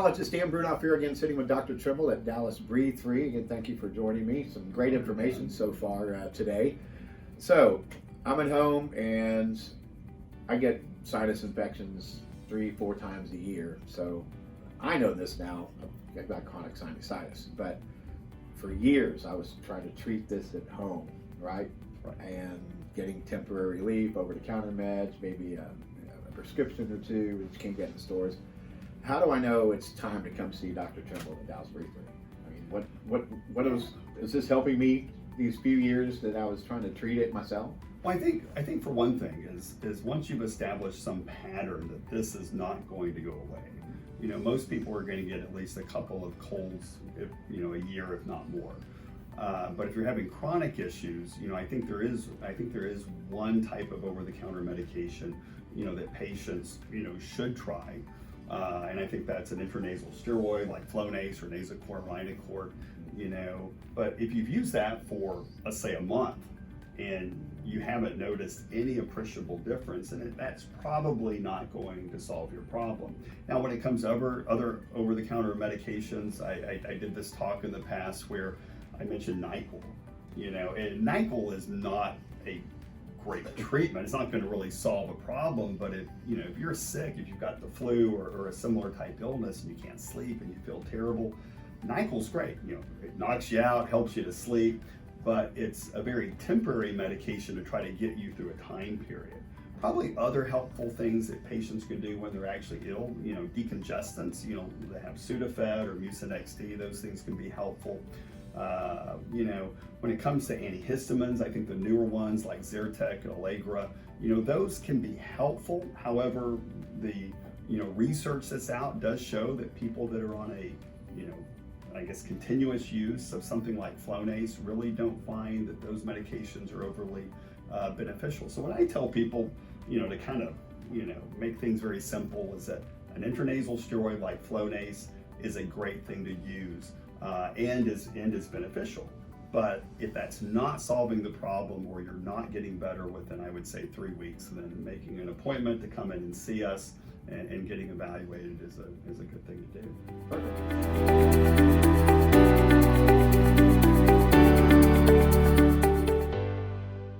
endocrinologist Dan Brunoff here again, sitting with Dr. Trimble at Dallas Breathe 3. Again, thank you for joining me. Some great information so far today. So, I'm at home and I get sinus infections 3-4 times a year. So, I know this now. I've got chronic sinusitis, but for years I was trying to treat this at home, right? And getting temporary relief, over-the-counter meds, maybe a prescription or two, which you can't get in stores. How do I know it's time to come see Dr. Trimble at Dallas Breathe 3? I mean, what is this helping me these few years that I was trying to treat it myself? Well, I think for one thing is once you've established some pattern that this is not going to go away. You know, most people are going to get at least a couple of colds, a year, if not more. But if you're having chronic issues, I think there is one type of over-the-counter medication, that patients, should try. And I think that's an intranasal steroid like Flonase or Nasacort, Rhinocort, But if you've used that for, let's say, a month, and you haven't noticed any appreciable difference in it, that's probably not going to solve your problem. Now, when it comes to other over-the-counter medications, I did this talk in the past where I mentioned NyQuil, and NyQuil is not a great treatment. It's not going to really solve a problem, but if you're sick, if you've got the flu or a similar type illness and you can't sleep and you feel terrible, NyQuil's great. It knocks you out, helps you to sleep, but it's a very temporary medication to try to get you through a time period. Probably other helpful things that patients can do when they're actually ill, decongestants, they have Sudafed or Mucinex D, those things can be helpful. When it comes to antihistamines, I think the newer ones like Zyrtec, Allegra, those can be helpful. However, the research that's out does show that people that are on a continuous use of something like Flonase really don't find that those medications are overly beneficial. So when I tell people, to kind of make things very simple, is that an intranasal steroid like Flonase is a great thing to use. And is beneficial. But if that's not solving the problem, or you're not getting better within, I would say, 3 weeks, then making an appointment to come in and see us and getting evaluated is a good thing to do. Perfect.